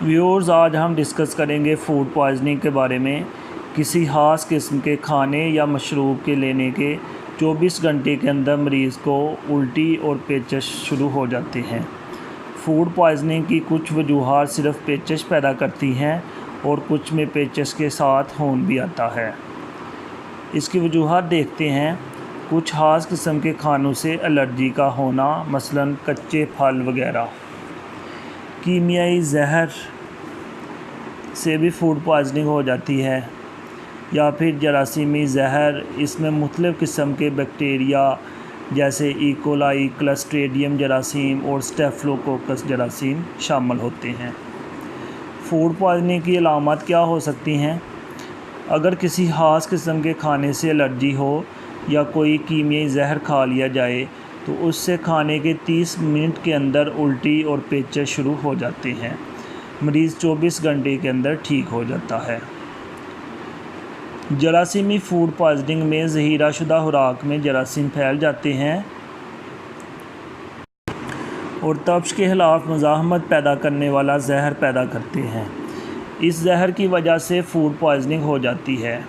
Viewers आज हम discuss करेंगे फूड पॉइज़निंग के बारे में। किसी ख़ास किस्म के खाने या मशरूब के लेने के 24 घंटे के अंदर मरीज़ को उल्टी और पेचश शुरू हो जाते हैं। फूड पॉइज़निंग की कुछ वजूहात सिर्फ पेचश पैदा करती हैं और कुछ में पेचश के साथ खून भी आता है। इसकी वजूहात देखते हैं। कुछ ख़ास किस्म के खानों से एलर्जी का होना, मसलन कच्चे फल वगैरह। कीमियाई जहर से भी फूड पॉइज़निंग हो जाती है, या फिर जरासीमी जहर। इसमें मुख्तलिफ़ किस्म के बैक्टीरिया जैसे ई कोलाई, क्लस्ट्रीडियम जरासीम और स्टेफ़िलोकोकस जरासीम शामिल होते हैं। फूड पॉइज़निंग की अलामत क्या हो सकती हैं? अगर किसी ख़ास किस्म के खाने से एलर्जी हो या कोई कीमियाई जहर खा लिया जाए तो उससे खाने के 30 मिनट के अंदर उल्टी और पेचश शुरू हो जाते हैं। मरीज़ 24 घंटे के अंदर ठीक हो जाता है। जरासीमी फूड पॉइज़निंग में ज़हीरा शुदा खुराक में जरासीम फैल जाते हैं और तब्श के ख़िलाफ़ मुज़ाहमत पैदा करने वाला जहर पैदा करते हैं। इस जहर की वजह से फूड पॉइज़निंग हो जाती है।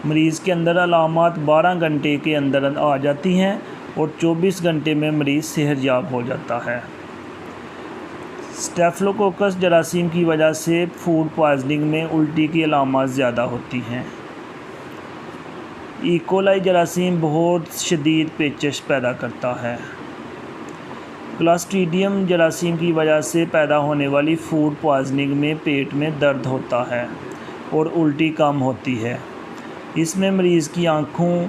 मरीज़ के अंदर अलामत 12 घंटे के अंदर आ जाती हैं और 24 घंटे में मरीज़ सेहतयाब हो जाता है। स्टेफ़िलोकोकस जरासीम की वजह से फूड पॉइज़निंग में उल्टी की अलामत ज़्यादा होती हैं। ई कोलाई जरासीम बहुत शदीद पेचश पैदा करता है। क्लस्ट्रीडियम जरासीम की वजह से पैदा होने वाली फूड पॉइज़निंग में पेट में दर्द होता है और उल्टी कम होती है। इसमें मरीज़ की आँखों,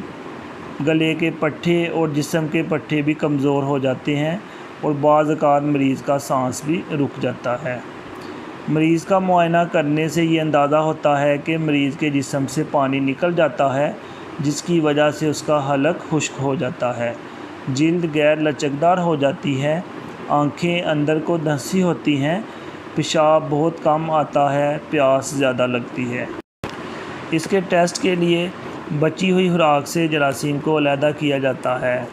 गले के पट्टे और जिस्म के पट्टे भी कमज़ोर हो जाते हैं और बाज़ औक़ात मरीज़ का सांस भी रुक जाता है। मरीज़ का मुआयना करने से ये अंदाज़ा होता है कि मरीज़ के जिस्म से पानी निकल जाता है, जिसकी वजह से उसका हलक खुश्क हो जाता है, जिल्द गैर लचकदार हो जाती है, आँखें अंदर को धंसी होती हैं, पेशाब बहुत कम आता है, प्यास ज़्यादा लगती है। इसके टेस्ट के लिए बची हुई खुराक से जरासीम को अलहदा किया जाता है,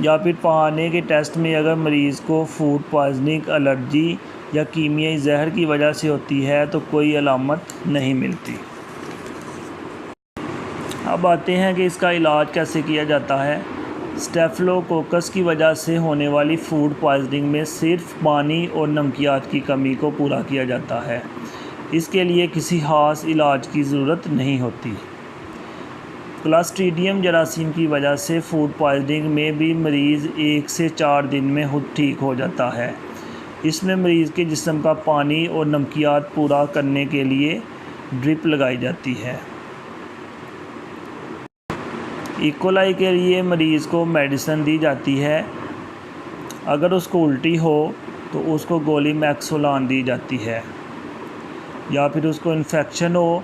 या फिर पहाने के टेस्ट में अगर मरीज़ को फूड पॉइज़निंग, एलर्जी या कीमियाई जहर की वजह से होती है तो कोई अलामत नहीं मिलती। अब आते हैं कि इसका इलाज कैसे किया जाता है। स्टेफ़िलोकोकस की वजह से होने वाली फूड पॉइज़निंग में सिर्फ पानी और नमकियात की कमी को पूरा किया जाता है। इसके लिए किसी ख़ास इलाज की ज़रूरत नहीं होती। क्लस्ट्रीडियम जरासीम की वजह से फूड पॉइज़निंग में भी मरीज़ 1 से 4 दिन में खुद ठीक हो जाता है। इसमें मरीज़ के जिस्म का पानी और नमकियात पूरा करने के लिए ड्रिप लगाई जाती है। ई कोलाई के लिए मरीज़ को मेडिसिन दी जाती है। अगर उसको उल्टी हो तो उसको गोली मैक्सोलान दी जाती है, या फिर उसको इन्फेक्शन हो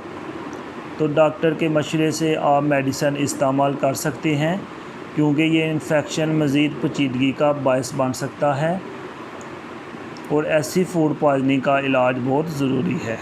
तो डॉक्टर के मशवरे से आप मेडिसिन इस्तेमाल कर सकते हैं, क्योंकि ये इन्फेक्शन मज़ीद पेचीदगी का बायस बन सकता है और ऐसी फूड पॉइज़निंग का इलाज बहुत ज़रूरी है।